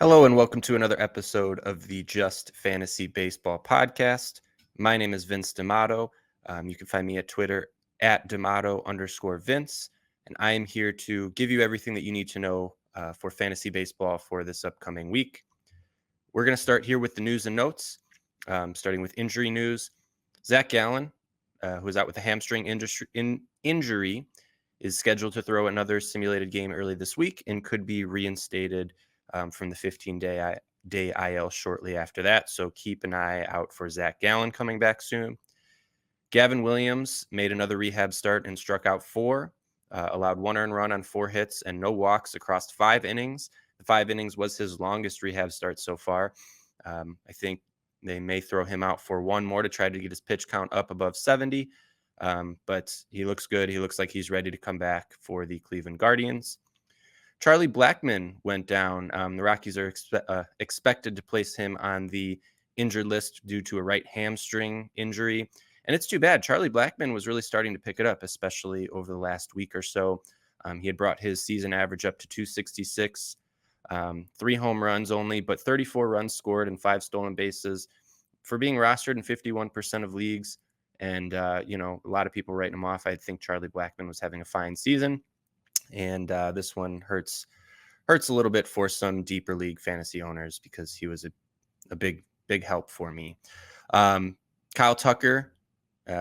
Hello and welcome to another episode of the Just Fantasy Baseball podcast. My name is Vince D'Amato. You can find me at Twitter at D'Amato_Vince, and I am here to give you everything that you need to know for fantasy baseball for this upcoming week. We're going to start here with the news and notes, starting with injury news. Zach Gallen, who is out with a hamstring injury, is scheduled to throw another simulated game early this week and could be reinstated from the 15-day IL shortly after that. So keep an eye out for Zach Gallen coming back soon. Gavin Williams made another rehab start and struck out 4, allowed 1 earned run on 4 hits and no walks across 5 innings. The 5 innings was his longest rehab start so far. I think they may throw him out for 1 more to try to get his pitch count up above 70. But he looks good. He looks like he's ready to come back for the Cleveland Guardians. Charlie Blackmon went down. The Rockies are expected to place him on the injured list due to a right hamstring injury. And it's too bad. Charlie Blackmon was really starting to pick it up, especially over the last week or so. He had brought his season average up to 266, 3 home runs only, but 34 runs scored and 5 stolen bases. For being rostered in 51% of leagues, and a lot of people writing him off, I think Charlie Blackmon was having a fine season. And this one hurts a little bit for some deeper league fantasy owners because he was a big help for me. Kyle Tucker,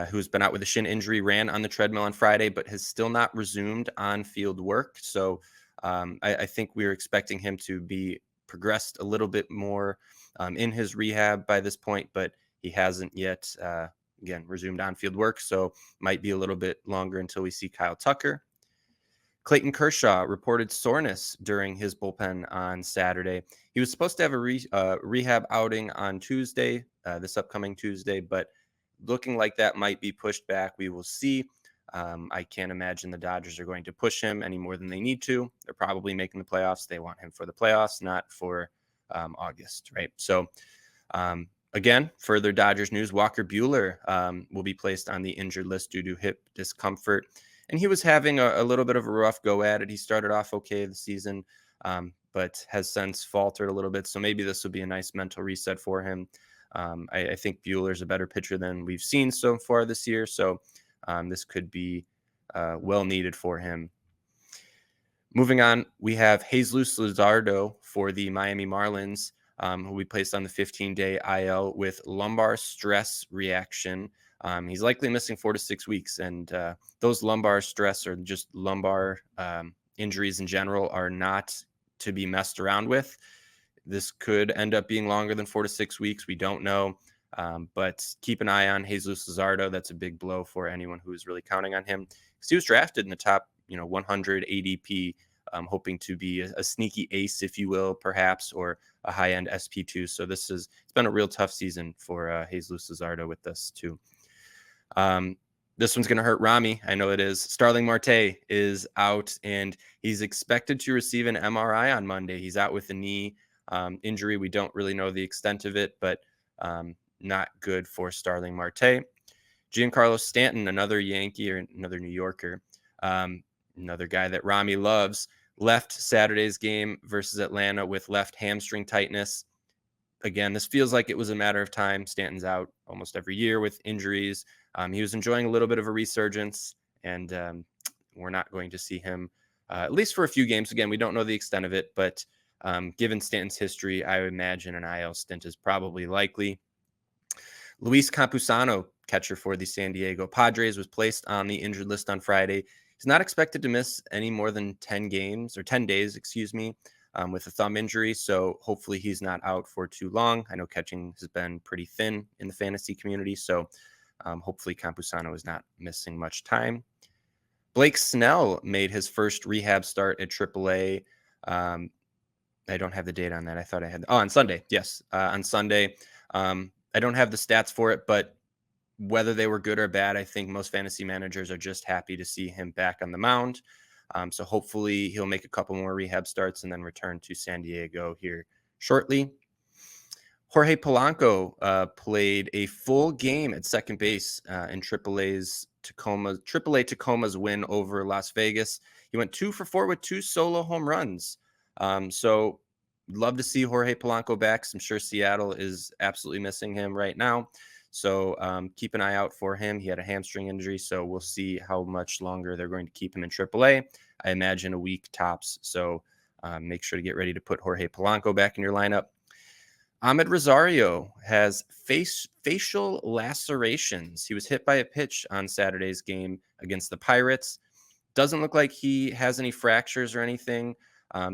who's been out with a shin injury, ran on the treadmill on Friday, but has still not resumed on-field work. So I think we were expecting him to be progressed a little bit more in his rehab by this point, but he hasn't yet, again, resumed on-field work. So might be a little bit longer until we see Kyle Tucker. Clayton Kershaw reported soreness during his bullpen on Saturday. He was supposed to have a rehab outing on Tuesday, this upcoming Tuesday, but looking like that might be pushed back. We will see. I can't imagine the Dodgers are going to push him any more than they need to. They're probably making the playoffs. They want him for the playoffs, not for August, right? So, again, further Dodgers news, Walker Buehler will be placed on the injured list due to hip discomfort. And he was having a little bit of a rough go at it. He started off okay the season, but has since faltered a little bit. So maybe this will be a nice mental reset for him. I think Buehler's a better pitcher than we've seen so far this year. So this could be well needed for him. Moving on, we have Jesus Luzardo for the Miami Marlins, who we placed on the 15-day IL with lumbar stress reaction. He's likely missing 4 to 6 weeks, and those lumbar stress or just lumbar injuries in general are not to be messed around with. This could end up being longer than 4 to 6 weeks. We don't know, but keep an eye on Jesus Luzardo. That's a big blow for anyone who is really counting on him, because he was drafted in the top 100 ADP, hoping to be a sneaky ace, if you will, perhaps, or a high-end SP2. So it's been a real tough season for Jesus Luzardo with this too. This one's going to hurt Rami. I know it is. Starling Marte is out, and he's expected to receive an MRI on Monday. He's out with a knee injury. We don't really know the extent of it, but not good for Starling Marte. Giancarlo Stanton, another Yankee or another New Yorker, another guy that Rami loves, left Saturday's game versus Atlanta with left hamstring tightness. Again, this feels like it was a matter of time. Stanton's out almost every year with injuries. He was enjoying a little bit of a resurgence, and we're not going to see him, at least for a few games. Again, we don't know the extent of it, but given Stanton's history, I would imagine an IL stint is probably likely. Luis Campusano, catcher for the San Diego Padres, was placed on the injured list on Friday. He's not expected to miss any more than 10 days, with a thumb injury. So hopefully he's not out for too long. I know catching has been pretty thin in the fantasy community. So hopefully Campusano is not missing much time. Blake Snell made his first rehab start at AAA. I don't have the date on that. I thought I had. On Sunday. Yes, on Sunday. I don't have the stats for it, but whether they were good or bad, I think most fantasy managers are just happy to see him back on the mound. So hopefully he'll make a couple more rehab starts and then return to San Diego here shortly. Jorge Polanco played a full game at second base in AAA Tacoma's win over Las Vegas. He went 2 for 4 with 2 solo home runs. So love to see Jorge Polanco back. I'm sure Seattle is absolutely missing him right now. So keep an eye out for him. He had a hamstring injury, so we'll see how much longer they're going to keep him in AAA. I imagine a week tops. So make sure to get ready to put Jorge Polanco back in your lineup. Ahmed Rosario has facial lacerations. He was hit by a pitch on Saturday's game against the Pirates. Doesn't look like he has any fractures or anything.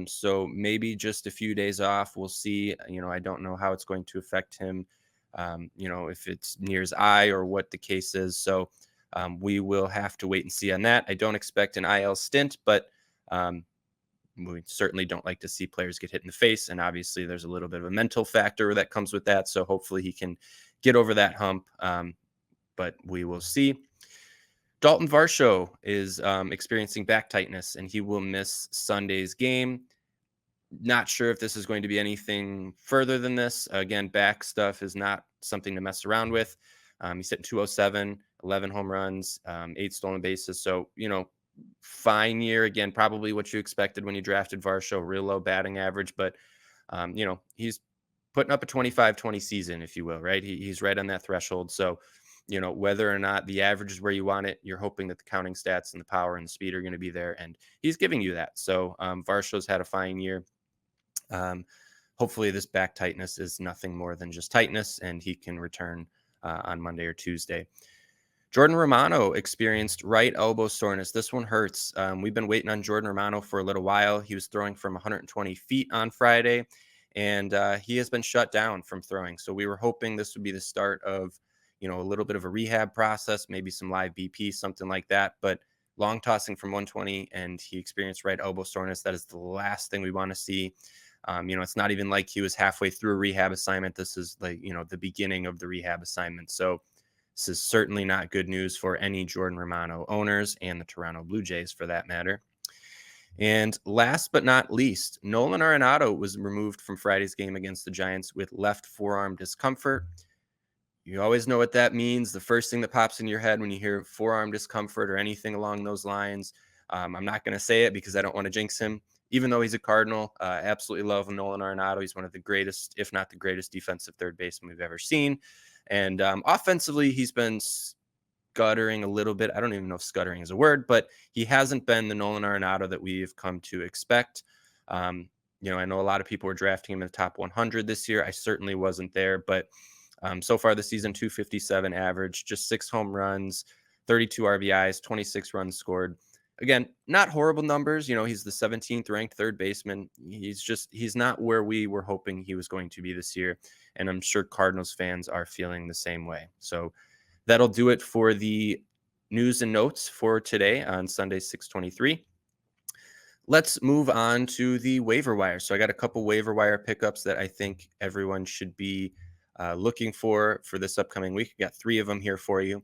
So maybe just a few days off. We'll see. I don't know how it's going to affect him, if it's near his eye or what the case is. So we will have to wait and see on that. I don't expect an IL stint, but we certainly don't like to see players get hit in the face. And obviously there's a little bit of a mental factor that comes with that. So hopefully he can get over that hump. But we will see. Dalton Varsho is experiencing back tightness, and he will miss Sunday's game. Not sure if this is going to be anything further than this. Again, back stuff is not something to mess around with. He's hitting 207, 11 home runs, 8 stolen bases. So, fine year. Again, probably what you expected when you drafted Varsho, real low batting average. But, he's putting up a 25-20 season, if you will, right? He's right on that threshold. So, whether or not the average is where you want it, you're hoping that the counting stats and the power and the speed are going to be there. And he's giving you that. So Varsho's had a fine year. Hopefully this back tightness is nothing more than just tightness, and he can return on Monday or Tuesday. Jordan Romano experienced right elbow soreness. This one hurts. We've been waiting on Jordan Romano for a little while. He was throwing from 120 feet on Friday, and he has been shut down from throwing. So we were hoping this would be the start of a little bit of a rehab process, maybe some live BP, something like that. But long tossing from 120, and he experienced right elbow soreness. That is the last thing we want to see. It's not even like he was halfway through a rehab assignment. This is like, the beginning of the rehab assignment. So this is certainly not good news for any Jordan Romano owners and the Toronto Blue Jays for that matter. And last but not least, Nolan Arenado was removed from Friday's game against the Giants with left forearm discomfort. You always know what that means. The first thing that pops in your head when you hear forearm discomfort or anything along those lines. I'm not going to say it because I don't want to jinx him, even though he's a Cardinal. Absolutely love Nolan Arenado. He's one of the greatest, if not the greatest, defensive third baseman we've ever seen. And offensively, he's been scuttering a little bit. I don't even know if scuttering is a word, but he hasn't been the Nolan Arenado that we've come to expect. I know a lot of people were drafting him in the top 100 this year. I certainly wasn't there, but so far this season, 257 average, just 6 home runs, 32 RBIs, 26 runs scored. Again, not horrible numbers. He's the 17th ranked third baseman. He's not where we were hoping he was going to be this year. And I'm sure Cardinals fans are feeling the same way. So that'll do it for the news and notes for today on Sunday, 6/23. Let's move on to the waiver wire. So I got a couple waiver wire pickups that I think everyone should be looking for this upcoming week. I got 3 of them here for you.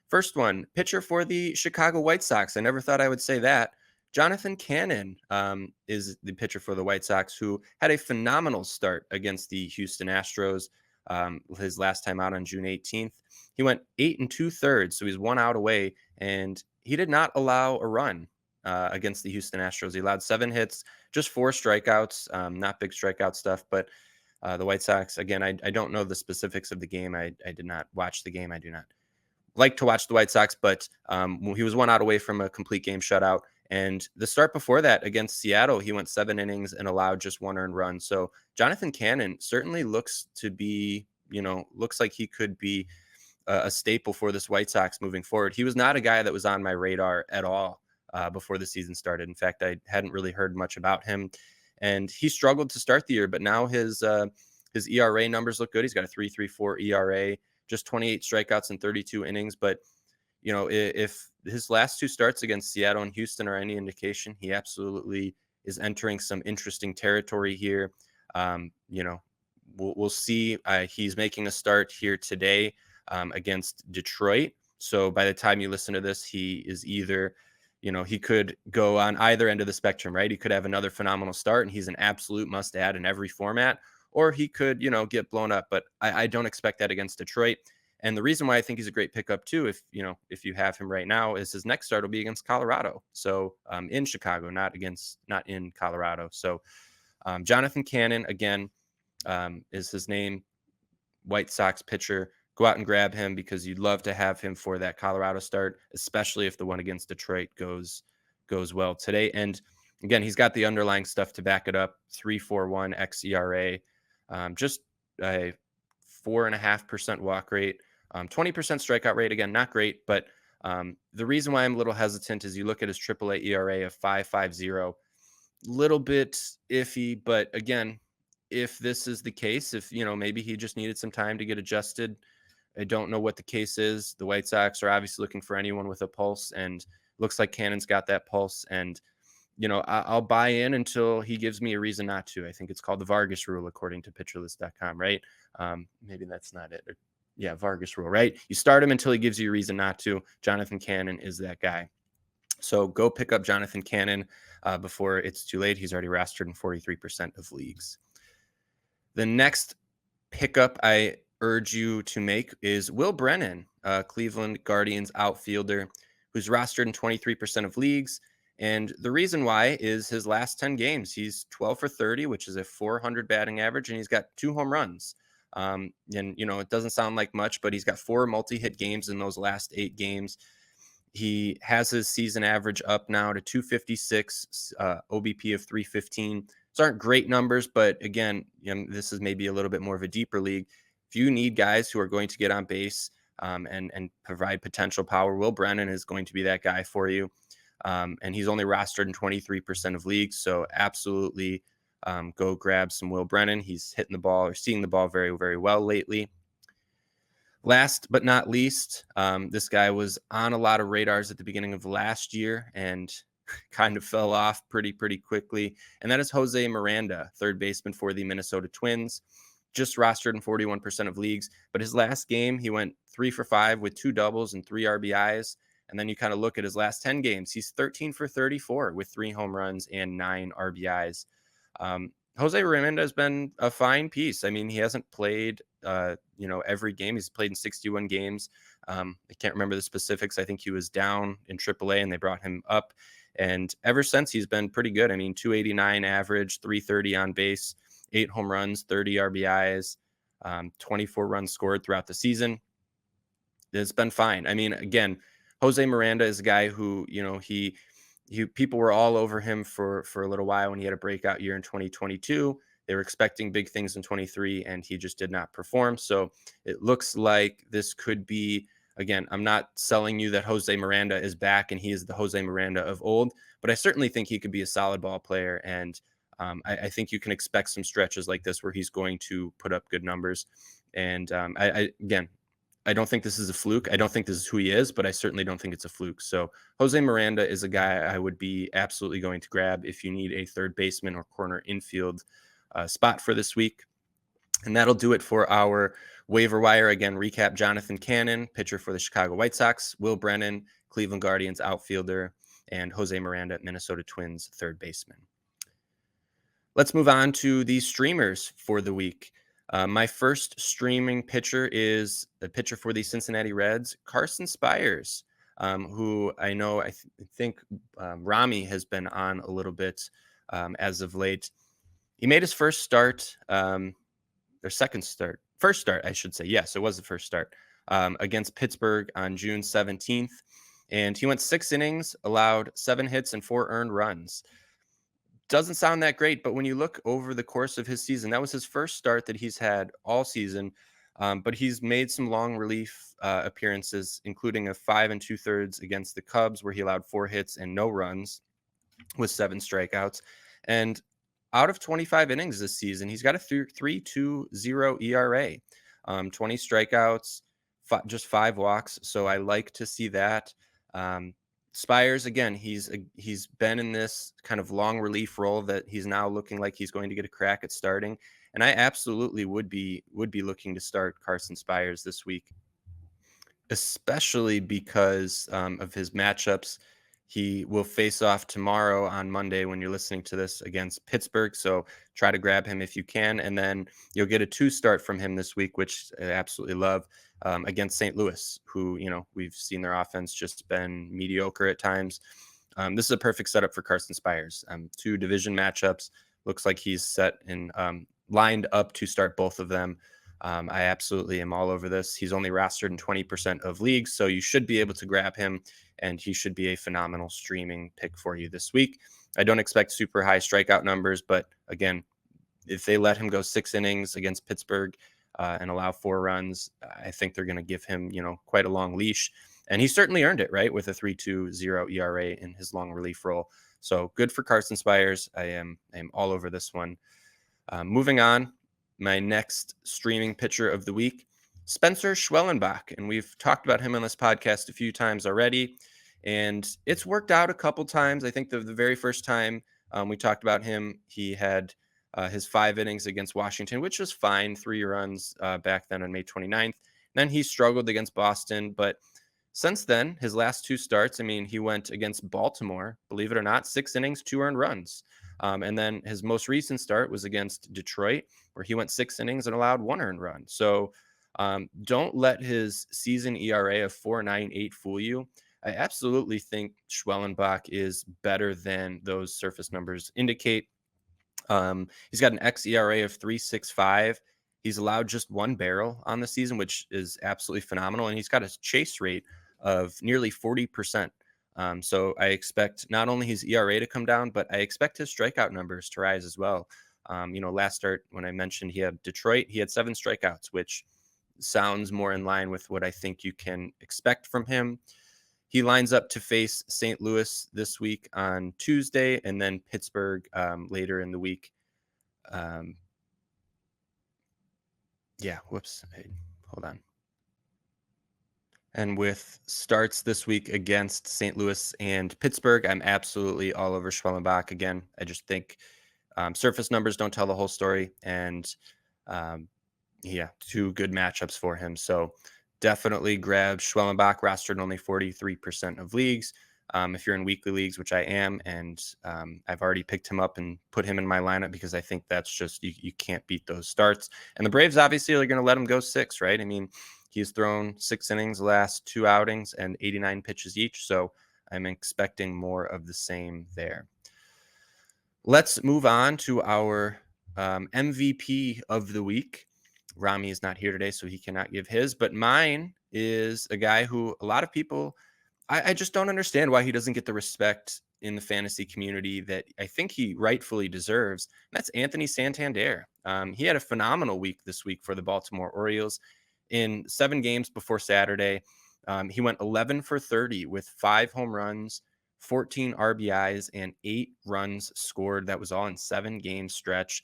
First one, pitcher for the Chicago White Sox. I never thought I would say that. Jonathan Cannon is the pitcher for the White Sox, who had a phenomenal start against the Houston Astros his last time out on June 18th. He went 8 2/3, so he's 1 out away, and he did not allow a run against the Houston Astros. He allowed 7 hits, just 4 strikeouts, not big strikeout stuff, but the White Sox, again, I don't know the specifics of the game. I did not watch the game. I do not like to watch the White Sox, but he was 1 out away from a complete game shutout. And the start before that against Seattle, he went 7 innings and allowed just 1 earned run. So Jonathan Cannon certainly looks to be, looks like he could be a staple for this White Sox moving forward. He was not a guy that was on my radar at all before the season started. In fact, I hadn't really heard much about him. And he struggled to start the year, but now his ERA numbers look good. He's got a 3.34 ERA, just 28 strikeouts in 32 innings. But, if his last 2 starts against Seattle and Houston are any indication, he absolutely is entering some interesting territory here. We'll see. He's making a start here today against Detroit. So by the time you listen to this, he is either he could go on either end of the spectrum, right? He could have another phenomenal start and he's an absolute must add in every format, or he could, get blown up. But I don't expect that against Detroit. And the reason why I think he's a great pickup too, if you have him right now, is his next start will be against Colorado. So in Chicago, not in Colorado. So Jonathan Cannon, again, is his name. White Sox pitcher. Go out and grab him because you'd love to have him for that Colorado start, especially if the one against Detroit goes well today. And again, he's got the underlying stuff to back it up. 3.41 xERA, just a 4.5% walk rate, 20% strikeout rate. Again, not great, but the reason why I'm a little hesitant is you look at his AAA ERA of 5.50, little bit iffy, but again, if this is the case, if maybe he just needed some time to get adjusted, I don't know what the case is. The White Sox are obviously looking for anyone with a pulse, and looks like Cannon's got that pulse. And I'll buy in until he gives me a reason not to. I think it's called the Vargas rule, according to pitcherlist.com, right? Maybe that's not it. Yeah, Vargas rule, right? You start him until he gives you a reason not to. Jonathan Cannon is that guy. So go pick up Jonathan Cannon before it's too late. He's already rostered in 43% of leagues. The next pickup I urge you to make is Will Brennan, Cleveland Guardians outfielder, who's rostered in 23% of leagues. And the reason why is his last 10 games. He's 12 for 30, which is a 400 batting average, and he's got 2 home runs. And, it doesn't sound like much, but he's got 4 multi-hit games in those last 8 games. He has his season average up now to 256, OBP of 315. These aren't great numbers, but again, this is maybe a little bit more of a deeper league. If you need guys who are going to get on base and provide potential power, Will Brennan is going to be that guy for you. And he's only rostered in 23% of leagues, so absolutely go grab some Will Brennan. He's hitting the ball or seeing the ball very, very well lately. Last but not least, this guy was on a lot of radars at the beginning of last year and kind of fell off pretty quickly. And that is Jose Miranda, third baseman for the Minnesota Twins, just rostered in 41% of leagues. But his last game, he went 3 for 5 with 2 doubles and 3 RBIs. And then you kind of look at his last 10 games, he's 13 for 34 with 3 home runs and 9 RBIs. Jose Miranda has been a fine piece. I mean, he hasn't played, every game. He's played in 61 games. I can't remember the specifics. I think he was down in AAA and they brought him up. And ever since, he's been pretty good. I mean, 289 average, 330 on base, 8 home runs, 30 RBIs, 24 runs scored throughout the season. It's been fine. I mean, again, Jose Miranda is a guy who, people were all over him for a little while when he had a breakout year in 2022. They were expecting big things in 23, and he just did not perform. So it looks like this could be, again, I'm not selling you that Jose Miranda is back and he is the Jose Miranda of old, but I certainly think he could be a solid ball player. And I think you can expect some stretches like this where he's going to put up good numbers. And I don't think this is a fluke. I don't think this is who he is, but I certainly don't think it's a fluke. So Jose Miranda is a guy I would be absolutely going to grab if you need a third baseman or corner infield spot for this week. And that'll do it for our waiver wire. Again, recap: Jonathan Cannon, pitcher for the Chicago White Sox; Will Brennan, Cleveland Guardians outfielder; and Jose Miranda, Minnesota Twins third baseman. Let's move on to the streamers for the week. My first streaming pitcher is the pitcher for the Cincinnati Reds, Carson Spires, who I know I think Rami has been on a little bit as of late. He made his first start, first start, I should say. Yes, it was the first start against Pittsburgh on June 17th. And he went 6 innings, allowed 7 hits and 4 earned runs. Doesn't sound that great, but when you look over the course of his season, that was his first start that he's had all season. But he's made some long relief appearances, including a 5 2/3 against the Cubs, where he allowed 4 hits and no runs with 7 strikeouts. And out of 25 innings this season, he's got a 3.20 ERA, 20 strikeouts, just 5 walks. So I like to see that. Spires, again, he's been in this kind of long relief role that he's now looking like he's going to get a crack at starting. And I absolutely would be looking to start Carson Spires this week, especially because of his matchups. He will face off tomorrow on Monday when you're listening to this against Pittsburgh. So try to grab him if you can. And then you'll get a 2 start from him this week, which I absolutely love, against St. Louis, who, we've seen their offense just been mediocre at times. This is a perfect setup for Carson Spires. 2 division matchups. looks like he's set and lined up to start both of them. I absolutely am all over this. He's only rostered in 20% of leagues, so you should be able to grab him, and he should be a phenomenal streaming pick for you this week. I don't expect super high strikeout numbers, but again, if they let him go 6 innings against Pittsburgh and allow 4 runs, I think they're going to give him, quite a long leash. And he certainly earned it, right, with a 3.20 ERA in his long relief role. So good for Carson Spires. I am all over this one. Moving on, my next streaming pitcher of the week, Spencer Schwellenbach. And we've talked about him on this podcast a few times already. And it's worked out a couple times. I think the very first time we talked about him, he had his 5 innings against Washington, which was fine, 3 runs back then on May 29th. Then he struggled against Boston, but since then, his last 2 starts, he went against Baltimore, believe it or not, 6 innings, 2 earned runs. And then his most recent start was against Detroit, where he went 6 innings and allowed 1 earned run. So don't let his season ERA of 4.98 fool you. I absolutely think Schwellenbach is better than those surface numbers indicate. He's got an xERA of 3.65. He's allowed just 1 barrel on the season, which is absolutely phenomenal. And he's got a chase rate of nearly 40%. So I expect not only his ERA to come down, but I expect his strikeout numbers to rise as well. Last start, when I mentioned he had Detroit, he had 7 strikeouts, which sounds more in line with what I think you can expect from him. He lines up to face St. Louis this week on Tuesday, and then Pittsburgh later in the week. Hold on. And with starts this week against St. Louis and Pittsburgh, I'm absolutely all over Schwellenbach again. I just think surface numbers don't tell the whole story, and 2 good matchups for him. So definitely grab Schwellenbach, rostered in only 43% of leagues. If you're in weekly leagues, which I am, and I've already picked him up and put him in my lineup because I think that's just, you can't beat those starts. And the Braves obviously are going to let him go 6, right? He's thrown 6 innings the last 2 outings and 89 pitches each. So I'm expecting more of the same there. Let's move on to our MVP of the week. Rami is not here today, so he cannot give his, but mine is a guy who a lot of people, I just don't understand why he doesn't get the respect in the fantasy community that I think he rightfully deserves. And that's Anthony Santander. He had a phenomenal week this week for the Baltimore Orioles. In 7 games before Saturday, he went 11 for 30 with 5 home runs, 14 RBIs, and 8 runs scored. That was all in 7-game stretch.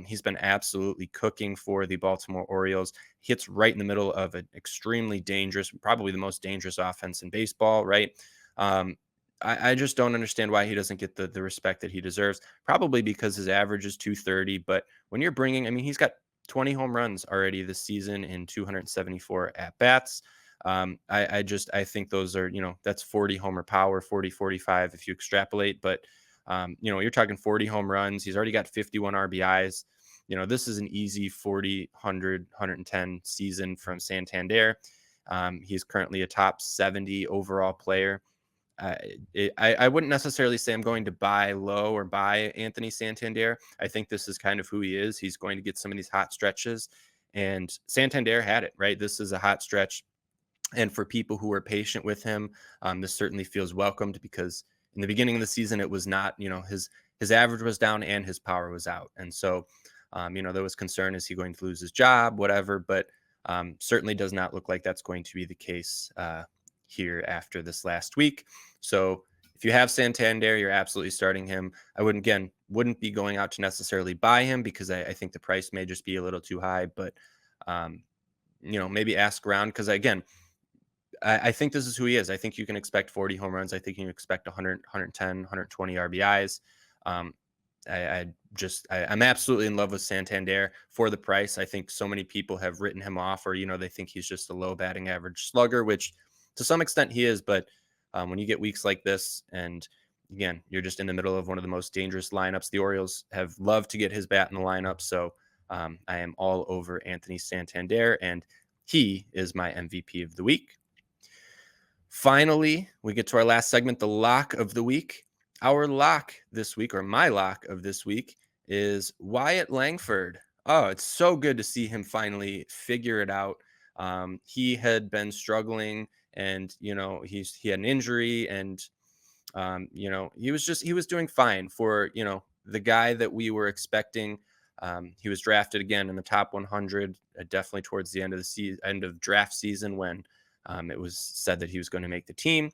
He's been absolutely cooking for the Baltimore Orioles. He hits right in the middle of an extremely dangerous, probably the most dangerous offense in baseball, right? I just don't understand why he doesn't get the respect that he deserves, probably because his average is 230. But when you're bringing, he's got 20 home runs already this season in 274 at-bats. I think those are, that's 40 homer power, 40, 45 if you extrapolate. But you're talking 40 home runs. He's already got 51 RBIs. This is an easy 40, 100, 110 season from Santander. He's currently a top 70 overall player. I wouldn't necessarily say I'm going to buy low or buy Anthony Santander. I think this is kind of who he is. He's going to get some of these hot stretches, and Santander had it, right? This is a hot stretch. And for people who are patient with him, this certainly feels welcomed, because in the beginning of the season, it was not, his average was down and his power was out. And so, there was concern, is he going to lose his job, whatever, but certainly does not look like that's going to be the case here after this last week. So if you have Santander, you're absolutely starting him. I wouldn't be going out to necessarily buy him, because I think the price may just be a little too high, but maybe ask around, because again, I think this is who he is. I think you can expect 40 home runs. I think you can expect 100, 110, 120 RBIs. I'm absolutely in love with Santander for the price. I think so many people have written him off, or, they think he's just a low batting average slugger, which to some extent he is. But when you get weeks like this, and again, you're just in the middle of one of the most dangerous lineups, the Orioles have loved to get his bat in the lineup. So I am all over Anthony Santander, and he is my MVP of the week. Finally, we get to our last segment, the lock of the week. Our lock this week, or my lock of this week, is Wyatt Langford. Oh, it's so good to see him finally figure it out. He had been struggling, and he had an injury, and he was doing fine for the guy that we were expecting. He was drafted again in the top 100, definitely towards the end of end of draft season when it was said that he was going to make the team.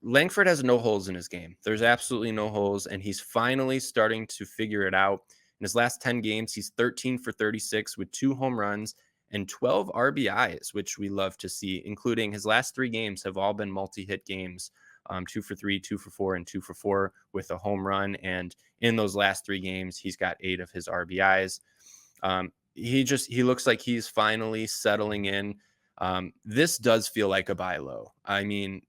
Langford has no holes in his game. There's absolutely no holes, and he's finally starting to figure it out. In his last 10 games, he's 13 for 36 with 2 home runs and 12 RBIs, which we love to see, including his last 3 games have all been multi-hit games, 2 for 3, 2 for 4, and 2 for 4 with a home run. And in those last 3 games, he's got 8 of his RBIs. He looks like he's finally settling in. This does feel like a buy low. I mean,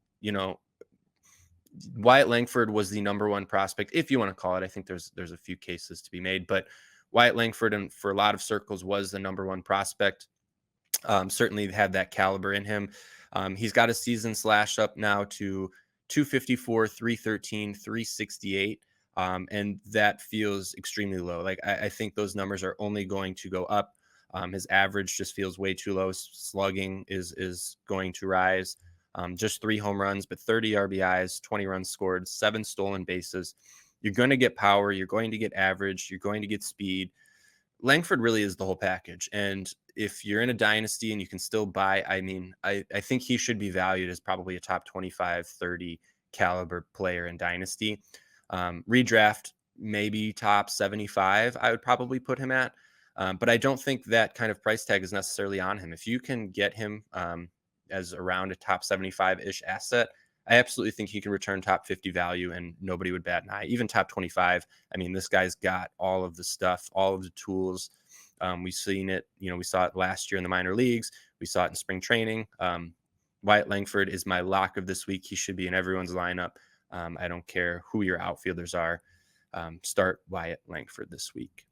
Wyatt Langford was the number one prospect, if you want to call it. I think there's a few cases to be made, but Wyatt Langford, and for a lot of circles, was the number one prospect. Certainly had that caliber in him. He's got a season slash up now to 254, 313, 368. And that feels extremely low. Like I think those numbers are only going to go up. His average just feels way too low. Slugging is going to rise. Just 3 home runs, but 30 RBIs, 20 runs scored, 7 stolen bases. You're going to get power. You're going to get average. You're going to get speed. Langford really is the whole package. And if you're in a dynasty and you can still buy, I mean, I think he should be valued as probably a top 25, 30 caliber player in dynasty. Redraft, maybe top 75, I would probably put him at. But I don't think that kind of price tag is necessarily on him. If you can get him as around a top 75-ish asset, I absolutely think he can return top 50 value and nobody would bat an eye. Even top 25. I mean, this guy's got all of the stuff, all of the tools. We've seen it, we saw it last year in the minor leagues. We saw it in spring training. Wyatt Langford is my lock of this week. He should be in everyone's lineup. I don't care who your outfielders are. Start Wyatt Langford this week.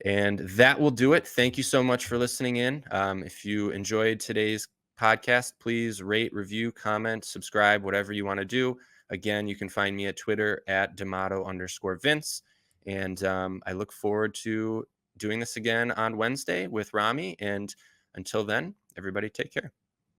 And that will do it. Thank you so much for listening in. If you enjoyed today's podcast, please rate, review, comment, subscribe, whatever you want to do. Again, you can find me at Twitter at D'Amato_Vince. And I look forward to doing this again on Wednesday with Rami. And until then, everybody take care.